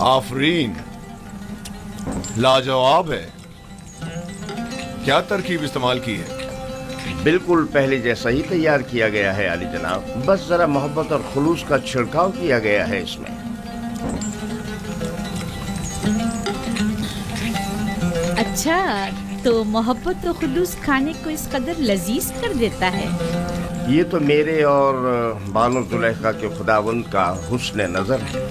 आफरीन, लाजवाब है। क्या तरकीब इस्तेमाल की है? बिल्कुल पहले जैसा ही तैयार किया गया है आली जनाब, बस जरा मोहब्बत और खुलूस का छिड़काव किया गया है इसमें। अच्छा, तो मोहब्बत और खुलूस खाने को इस कदर लजीज कर देता है। ये तो मेरे और बानो जुलेखा के खुदावंद का हुस्न नजर है।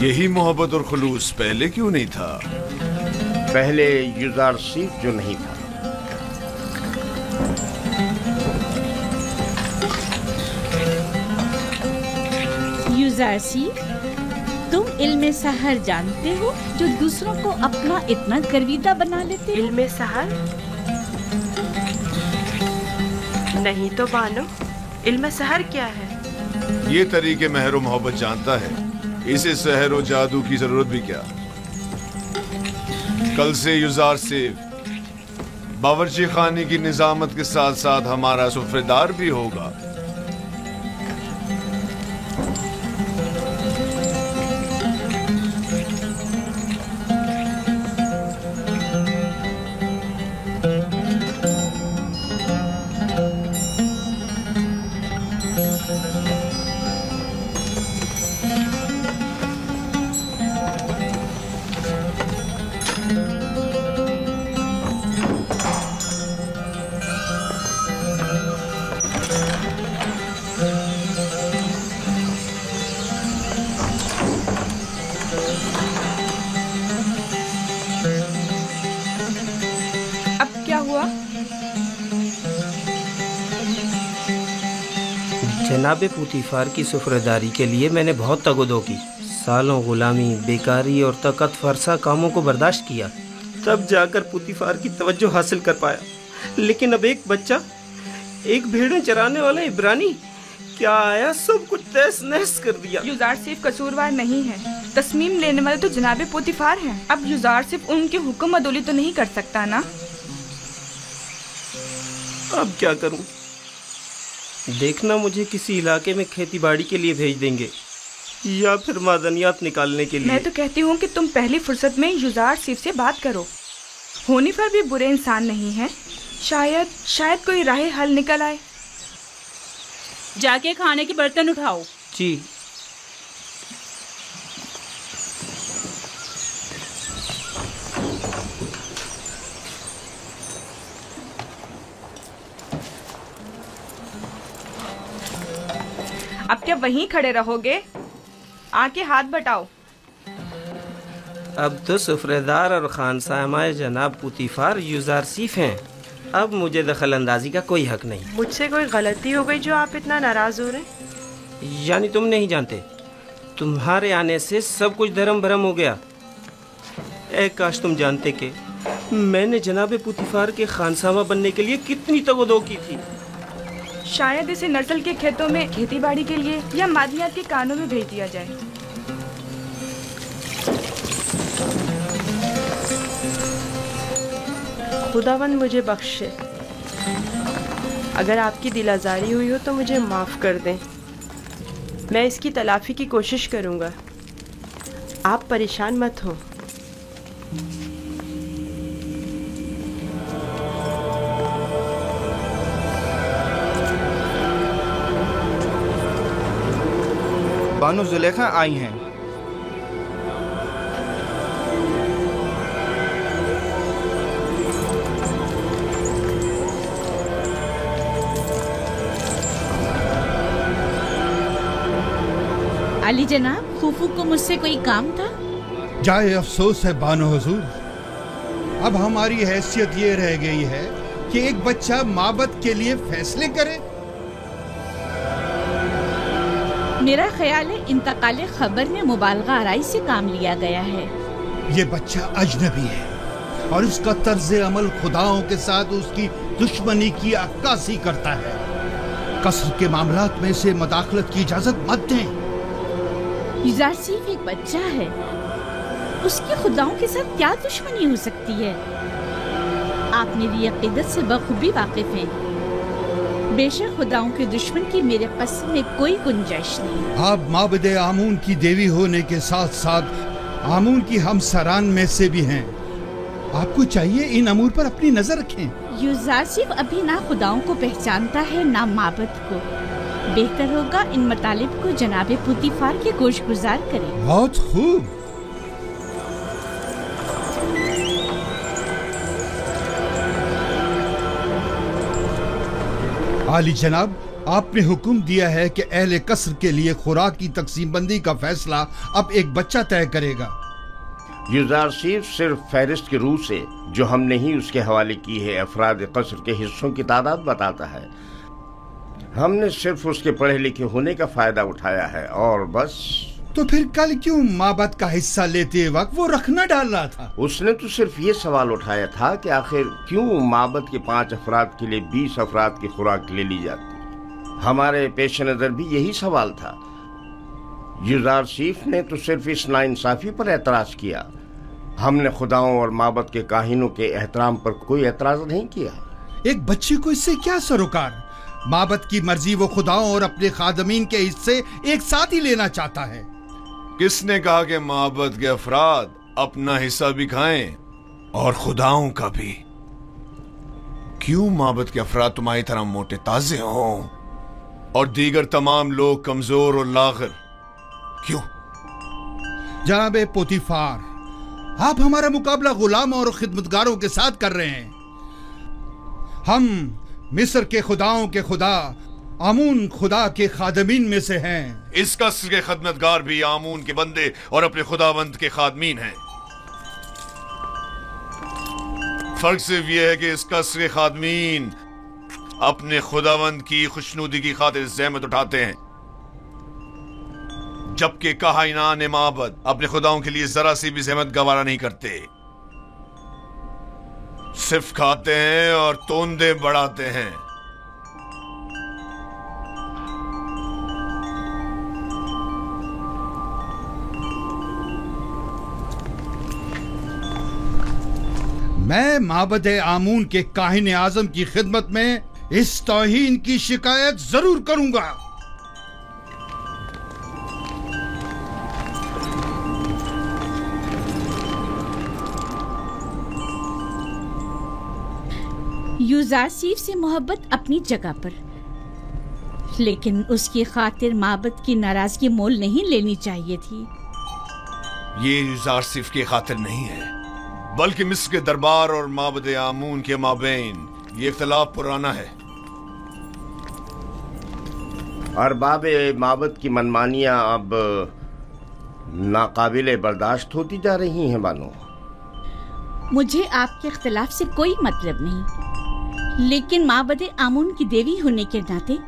यही मोहब्बत और खुलूस पहले क्यों नहीं था? पहले युजारसीफ जो नहीं था। युजारसीफ, तुम इल्मे सहर जानते हो जो दूसरों को अपना इतना गर्विदा बना लेते हो? इल्मे सहर? नहीं तो बानो, इल्मे सहर क्या है? ये तरीके महर और मोहब्बत जानता है, इसे सहर और जादू की जरूरत भी क्या। कल से युजारसीफ बावर्ची खाने की निजामत के साथ साथ हमारा सुफ्रेदार भी होगा। जनाब पुतीफार की सुफ्रेदारी के लिए मैंने बहुत तगदो की, सालों गुलामी, बेकारी और तकत फरसा कामों को बर्दाश्त किया, तब जाकर पुतीफार की तवज्जो हासिल कर पाया। लेकिन अब एक बच्चा, एक भेड़ें चराने वाला इब्रानी क्या आया, सब कुछ तहस नहस कर दिया। युजारसीफ कसूरवार नहीं है, तस्मीम लेने वाले तो जनाब पुतीफार हैं। अब युजारसीफ उनके हुक्म अदोली तो नहीं कर सकता ना। अब क्या करूं? देखना मुझे किसी इलाके में खेतीबाड़ी के लिए भेज देंगे या फिर मादनियात निकालने के लिए। मैं तो कहती हूँ कि तुम पहली फुर्सत में युजारसीफ से बात करो। होनीफर भी बुरे इंसान नहीं है, शायद कोई राह हल निकल आए। जाके खाने के बर्तन उठाओ। जी। अब क्या वहीं खड़े रहोगे? आके हाथ बटाओ। अब तो सुफ्रेदार और खानसामाए जनाब पुतीफार युजारसीफ हैं, अब मुझे दखल अंदाजी का कोई हक नहीं। मुझसे कोई गलती हो गई जो आप इतना नाराज हो रहे? यानी तुम नहीं जानते, तुम्हारे आने से सब कुछ धर्म भरम हो गया। ए काश तुम जानते कि मैंने जनाब पुतीफार के खानसामा बनने के लिए कितनी तगदो की थी। शायद इसे नस्ल के खेतों में खेतीबाड़ी के लिए या मादियात के कानों में भेज दिया जाए। खुदावंद मुझे बख्शे, अगर आपकी दिल आज़ारी हुई हो तो मुझे माफ़ कर दें। मैं इसकी तलाफ़ी की कोशिश करूँगा, आप परेशान मत हो। बानो जुलेखा आई हैं। अली जनाब, फूफू को मुझसे कोई काम था? जाए अफसोस है बानो हुजूर, अब हमारी हैसियत ये रह गई है कि एक बच्चा माबद के लिए फैसले करे। मेरा ख्याल है इंतकाले खबर में मुबालगा आराई से काम लिया गया है। ये बच्चा अजनबी है और इसका तर्ज अमल खुदाओं के साथ उसकी दुश्मनी की अक्कासी करता है। कसर के मामलात में से मदाखलत की इजाजत मत दें। युजारसीफ एक बच्चा है, उसकी खुदाओं के साथ क्या दुश्मनी हो सकती है? आप मेरी अकीदत से बखूबी वाकिफ हैं। बेशक खुदाओं के दुश्मन की मेरे कसम में कोई गुंजाइश नहीं। आप माबदे आमून की देवी होने के साथ साथ आमून की हम सरान में से भी हैं। आपको चाहिए इन अमूर पर अपनी नजर रखें। युजार सिर्फ अभी ना खुदाओं को पहचानता है ना माबद को। बेहतर होगा इन मतालिब को जनाबे पुतीफार के गोश गुजार करें। बहुत खूब। आली जनाब, आपने हुक्म दिया है कि अहले कसर के लिए खुराक की तकसीम बंदी का फैसला अब एक बच्चा तय करेगा। युजार सिर्फ फहरिस्त के रूह से जो हमने ही उसके हवाले की है अफराद कसर के हिस्सों की तादाद बताता है। हमने सिर्फ उसके पढ़े लिखे होने का फायदा उठाया है और बस। तो फिर कल क्यों माबद का हिस्सा लेते वक्त वो रखना डाल रहा था? उसने तो सिर्फ ये सवाल उठाया था कि आखिर क्यों माबद के 5 अफराद के लिए 20 अफराद की खुराक ले ली जाती। हमारे पेश नजर भी यही सवाल था। युजार सीफ ने तो सिर्फ इस नाइंसाफी पर एतराज किया। हमने खुदाओं और माबद के काहिनों के एहतराम पर कोई एतराज नहीं किया। एक बच्चे को इससे क्या सरोकार? माबद की मर्जी वो खुदाओं और अपने खादमीन के हिस्से एक साथ ही लेना चाहता है। किसने कहा कि माबद के अफराद अपना हिस्सा भी खाएं और खुदाओं का भी? क्यों माबद के अफराद तुम्हारी तरह मोटे ताजे हों और दीगर तमाम लोग कमजोर और लागर? क्यों? जनाबे पोतीफार, आप हमारा मुकाबला गुलामों और खिदमतगारों के साथ कर रहे हैं। हम मिस्र के खुदाओं के खुदा आमून खुदा के खादमीन में से हैं। इस कसर के खदमतगार भी आमून के बंदे और अपने खुदावंद के खादमीन हैं। फर्क सिर्फ यह है कि इस कसर के खादमीन अपने खुदावंद की खुशनुदी की खातिर ज़हमत उठाते हैं, जबकि काहिनान माबद अपने खुदाओं के लिए जरा सी भी ज़हमत गवारा नहीं करते। सिर्फ खाते हैं और तोंदे बढ़ाते हैं। मैं माबद आमून के काहिन आजम की खिदमत में इस तौहीन की शिकायत जरूर करूंगा। युजार सीफ से मोहब्बत अपनी जगह पर, लेकिन उसकी खातिर माबद की नाराजगी मोल नहीं लेनी चाहिए थी। ये युजार सिर्फ की खातिर नहीं है, बल्कि मिस्र के दरबार और माबद आमून के माबैन ये इख्तिलाफ पुराना है। अरबाब माबद की मनमानियां अब नाकाबिले बर्दाश्त होती जा रही हैं बानो। मुझे आपके इख्तिलाफ से कोई मतलब नहीं, लेकिन माबद आमून की देवी होने के नाते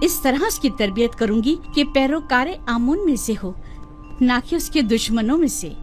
इस तरह उसकी तरबियत करूंगी कि पैरोकार आमून में से हो, ना कि उसके दुश्मनों में से।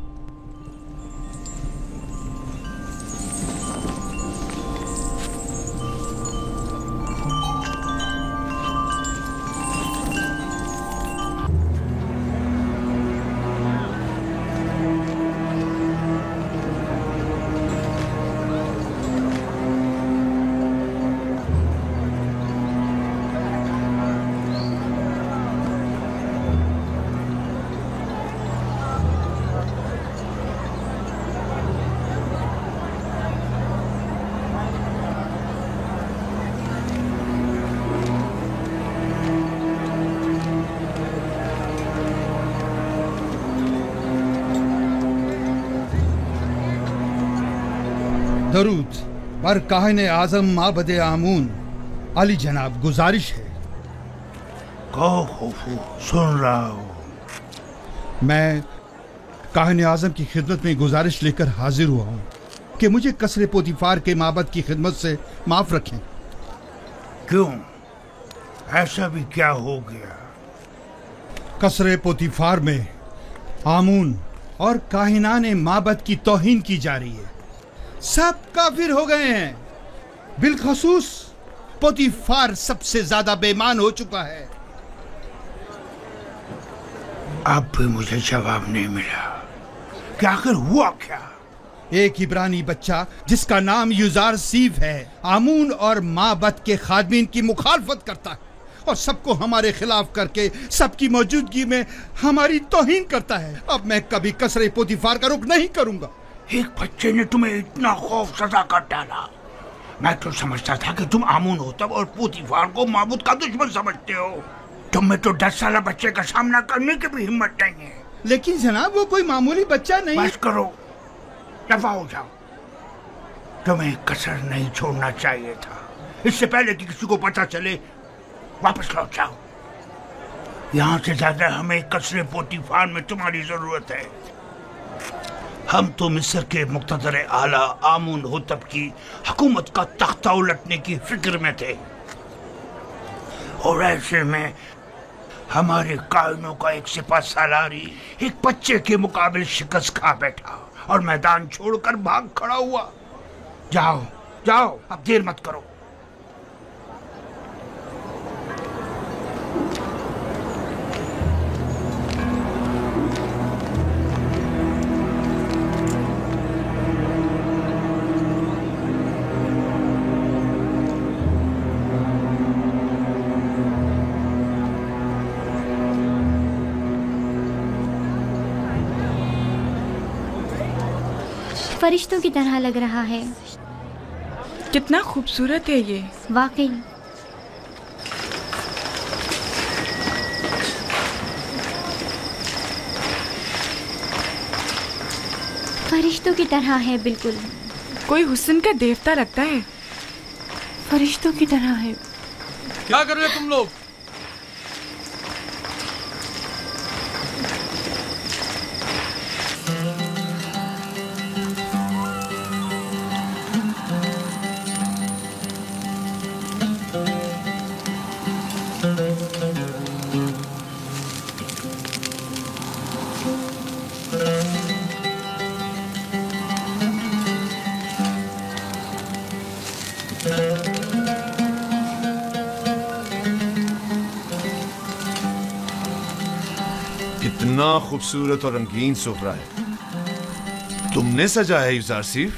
दरूद पर काहिन आजम माबद आमून। अली जनाब, गुजारिश है। कहो खुफू, सुन रहा हूँ। मैं काहिन आजम की खिदमत में गुजारिश लेकर हाजिर हुआ हूँ कि मुझे कसरे पोतीफार के माबद की खिदमत से माफ रखें। क्यों? ऐसा भी क्या हो गया? कसरे पोतीफार में आमून और काहिनाने माबद की तौहीन की जा रही है। सब काफिर हो गए हैं। बिलखसूस पोतीफार सबसे ज्यादा बेईमान हो चुका है। अब भी मुझे जवाब नहीं मिला कि आखिर हुआ क्या? एक इब्रानी बच्चा जिसका नाम युजार सीफ है, आमून और माबद के खादमीन की मुखालफत करता है और सबको हमारे खिलाफ करके सबकी मौजूदगी में हमारी तौहीन करता है। अब मैं कभी कसरे पोतीफार का रुख नहीं करूंगा। एक बच्चे ने तुम्हें इतना खौफ सजा कर डाला। मैं तो समझता था कि तुम आमून होतब और पोतीफार को माबूद का दुश्मन समझते हो। तुम में तो 10 साल बच्चे का सामना करने की भी हिम्मत नहीं है। लेकिन जनाब वो कोई मामूली बच्चा नहीं। बस करो, दफा हो जाओ। तुम्हें कसर नहीं छोड़ना चाहिए था। इससे पहले कि किसी को पता चले वापस लौट जाओ। यहाँ से ज्यादा हमें कसरे पोतीफार में तुम्हारी जरूरत है। हम तो मिस्र के मुक्तदर आला आमून होतब की हुकूमत का तख्ता उलटने की फिक्र में थे, और ऐसे में हमारे कायनों का एक सिपा सालारी एक बच्चे के मुकाबले शिकस्त खा बैठा और मैदान छोड़कर भाग खड़ा हुआ। जाओ जाओ, अब देर मत करो। फरिश्तों की तरह लग रहा है। कितना खूबसूरत है ये, वाकई। फरिश्तों की तरह है, बिल्कुल। कोई हुस्न का देवता लगता है। फरिश्तों की तरह है। क्या कर रहे हो तुम लोग? कितना खूबसूरत और रंगीन सुफ्रा है। तुमने सजा है यूजारसीफ?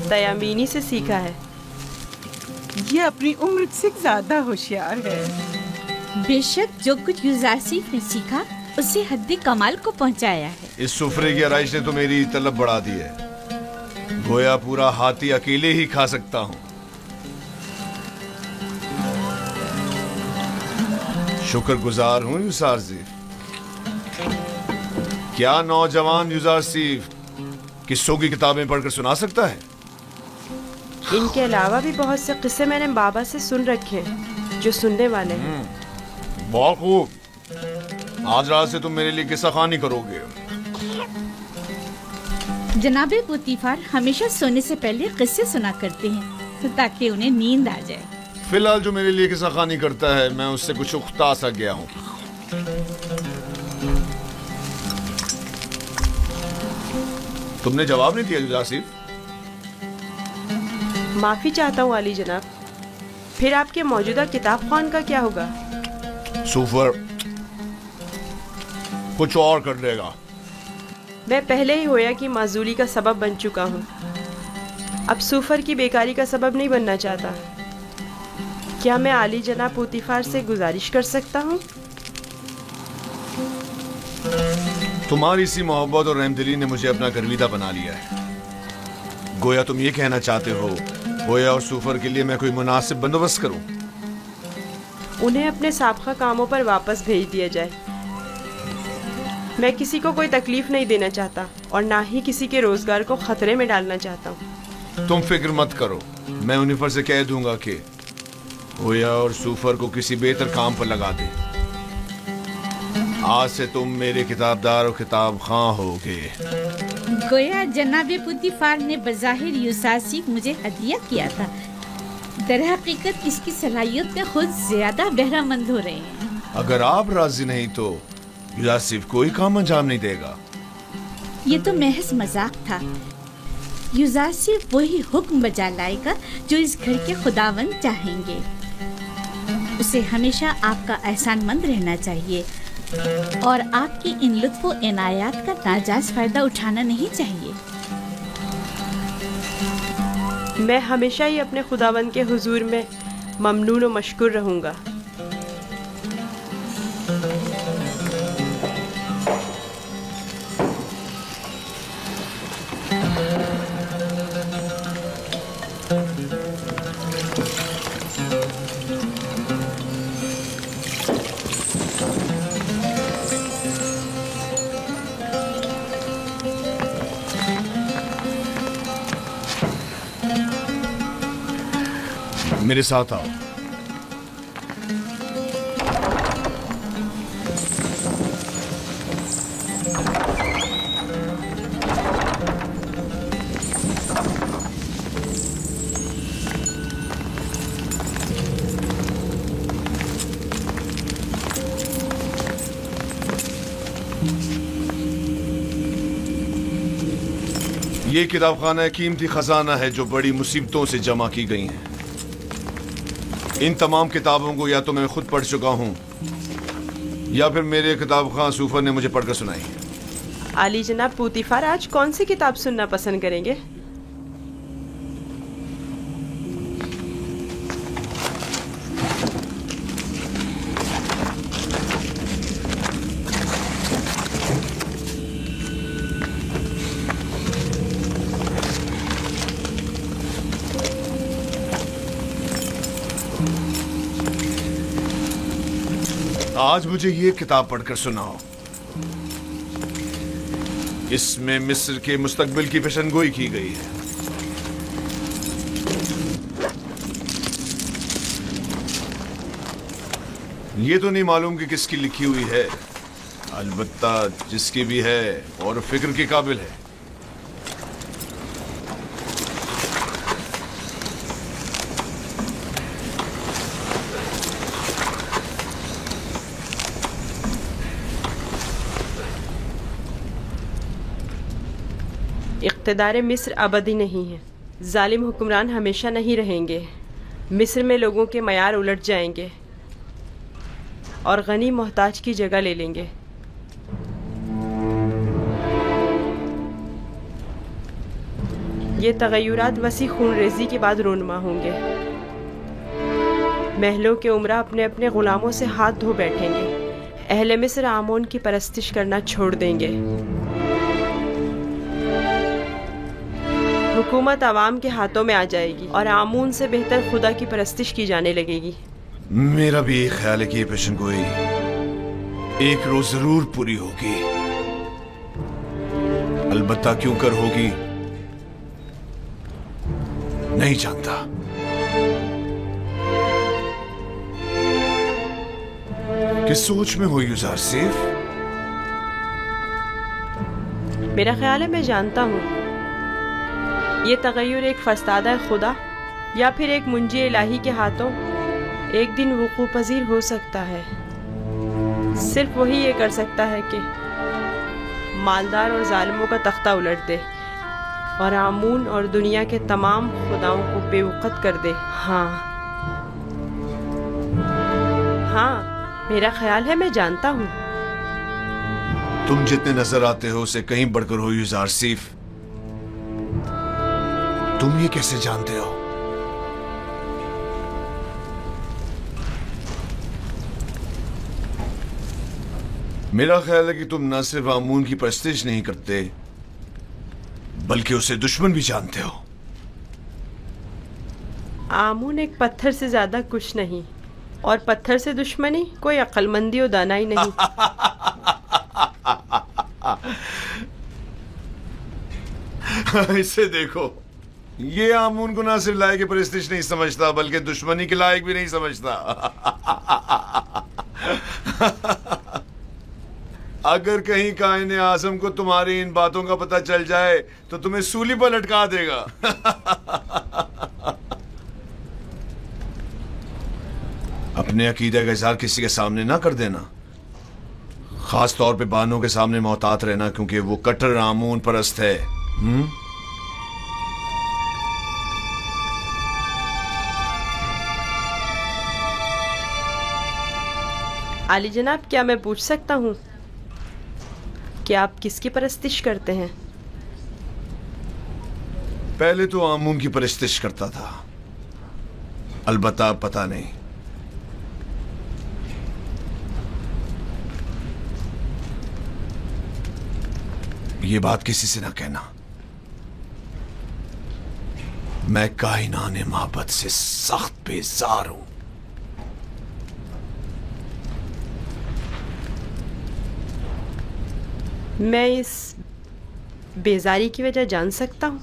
तयामीनी से सीखा है। ये अपनी उम्र से ज्यादा होशियार है। बेशक जो कुछ यूजारसीफ ने सीखा उसे हद्दे कमाल को पहुंचाया है। इस सुफरे की आराइश ने तो मेरी तलब बढ़ा दी है। गोया पूरा हाथी अकेले ही खा सकता हूँ। शुक्रगुजार हूँ यूजारसीफ। क्या नौजवान यूजारसीफ किस्सों की किताबें पढ़कर सुना सकता है? इनके अलावा भी बहुत से किस्से मैंने बाबा से सुन रखे हैं जो सुनने वाले हैं। बहुत खूब। आज रात से तुम मेरे लिए किस्सा खानी करोगे। जनाबे पोतीफार हमेशा सोने से पहले किस्से सुना करते हैं ताकि उन्हें नींद आ जाए। फिलहाल जो मेरे लिए किस्सा खानी करता है मैं उससे कुछ उख्ता सा गया हूँ। तुमने जवाब नहीं दिया यूजारसीफ। माफी चाहता हूँ आली जनाब। फिर आपके मौजूदा किताब खान का क्या होगा? सुफर कुछ और कर लेगा। मैं पहले ही होया की माजूली का सबब बन चुका हूँ। अब सूफर की बेकारी का सबब नहीं बनना चाहता। क्या मैं आली जनाब पोतीफार से गुजारिश कर सकता हूँ? तुम्हारी सी मोहब्बत और रहमदिली ने मुझे अपना गर्विदा बना लिया है। गोया तुम ये कहना चाहते हो गोया और सूफर के लिए मैं कोई मुनासिब बंदोबस्त करूं? उन्हें अपने साबका कामों पर वापस भेज दिया जाए। मैं किसी को कोई तकलीफ नहीं देना चाहता और ना ही किसी के रोजगार को खतरे में डालना चाहता हूँ। तुम फिक्र मत करो। मैं उन्हीं से कह दूंगा कि गोया और सूफर को किसी बेहतर काम पर लगा दे। आज से तुम मेरे किताबदार और किताब खां होगे। गोया जनाबे पोतीफार ने बज़ाहिर यूजारसीफ मुझे हदिया किया था। दरहकीकत इसकी सलाहियत में खुद ज्यादा बहरामंद हो रहे हैं। अगर आप राजी नहीं तो यूजारसीफ कोई काम अंजाम नहीं देगा। ये तो महज मजाक था। यूजारसीफ वही हुक्म बजा लाएगा जो इस घर के खुदावंद चाहेंगे। उसे हमेशा आपका एहसानमंद रहना चाहिए और आपकी इन लुत्फ व इनायात का नाजायज फायदा उठाना नहीं चाहिए। मैं हमेशा ही अपने खुदावंद के हुजूर में ममनून व मशकूर रहूँगा। मेरे साथ आओ। ये किताबखाना कीमती खजाना है जो बड़ी मुसीबतों से जमा की गई हैं। इन तमाम किताबों को या तो मैं खुद पढ़ चुका हूं या फिर मेरे किताब खां सूफर ने मुझे पढ़कर सुनाई। आली जनाब पूतीफार आज कौन सी किताब सुनना पसंद करेंगे? आज मुझे ये किताब पढ़कर सुनाओ। इसमें मिस्र के मुस्तकबिल की पेशनगोई की गई है। ये तो नहीं मालूम कि किसकी लिखी हुई है, अलबत्ता जिसकी भी है और फिक्र के काबिल है। इक़्तिदार मिस्र अबदी नहीं है। जालिम हुक्मरान हमेशा नहीं रहेंगे। मिस्र में लोगों के मयार उलट जाएंगे और गनी मोहताज की जगह ले लेंगे। ये तगय्युरात वसी खूनरेज़ी के बाद रोनमा होंगे। महलों के उमरा अपने अपने गुलामों से हाथ धो बैठेंगे। अहले मिस्र आमोन की परस्तिश करना छोड़ देंगे। हुकूमत आवाम के हाथों में आ जाएगी और आमून से बेहतर खुदा की परस्तिश की जाने लगेगी। मेरा भी एक ख्याल है कि ये पेशनगोई एक रोज जरूर पूरी होगी। अलबत्ता क्यों कर होगी नहीं जानता। किस सोच में हो युज़ार सिफ? मेरा ख्याल है मैं जानता हूँ। ये तगय्युर एक फस्तादा खुदा या फिर एक मुंजी इलाही के हाथों एक दिन वुकू पजीर हो सकता है। सिर्फ वही ये कर सकता है कि मालदार और जालिमों का तख्ता उलट दे और आमून और दुनिया के तमाम खुदाओं को बेवकत कर दे। हाँ, मेरा ख्याल है मैं जानता हूँ। तुम जितने नजर आते हो उसे कहीं बढ़कर हो युज़ार सिफ। तुम ये कैसे जानते हो? मेरा ख्याल है कि तुम न सिर्फ आमून की परस्तिश नहीं करते बल्कि उसे दुश्मन भी जानते हो। आमून एक पत्थर से ज्यादा कुछ नहीं और पत्थर से दुश्मनी कोई अक्लमंदी और दानाई नहीं। इसे देखो, ये आमून को ना सिर्फ लायक परस्तिश नहीं समझता बल्कि दुश्मनी के लायक भी नहीं समझता। अगर कहीं कायने आज़म को तुम्हारी इन बातों का पता चल जाए तो तुम्हें सूली पर लटका देगा। अपने अकीदे का इज़हार किसी के सामने ना कर देना, खास तौर पे बानों के सामने मोहतात रहना, क्योंकि वो कट्टर आमून परस्त है। आली जनाब, क्या मैं पूछ सकता हूँ कि आप किसकी परस्तिश करते हैं? पहले तो आमून की परस्तिश करता था, अलबत्ता पता नहीं। ये बात किसी से ना कहना। मैं कायनाने मोहब्बत से सख्त बेजार हूं। मैं इस बेजारी की वजह जान सकता हूं?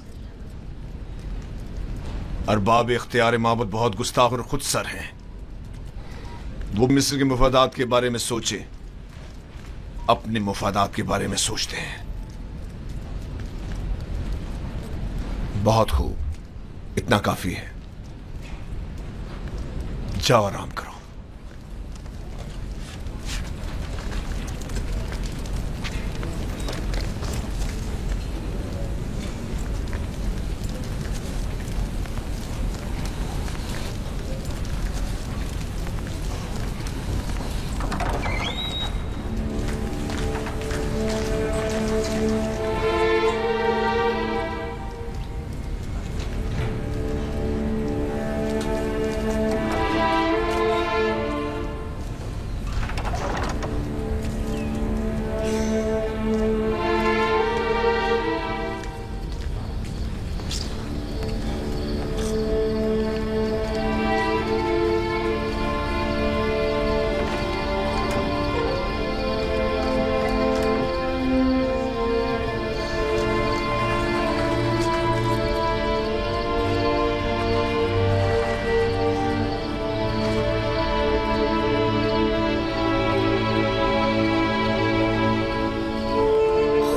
अरबाब इख्तियार मोहब्बत बहुत गुस्ताख और खुदसर हैं। वो मिस्र के मुफादात के बारे में सोचे, अपने मुफादात के बारे में सोचते हैं। बहुत खूब, इतना काफी है। जाओ आराम करो।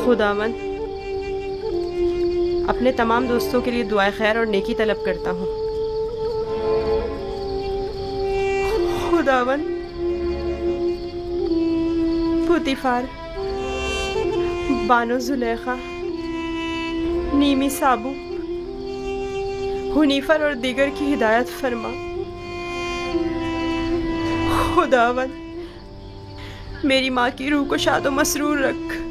खुदावन, अपने तमाम दोस्तों के लिए दुआ खैर और नेकी तलब करता हूँ। खुदावन, पुतीफार, बानो जुलेखा, नीमी साबू, हुनीफर और दीगर की हिदायत फरमा। खुदावन, मेरी माँ की रूह को शादो मसरूर रख।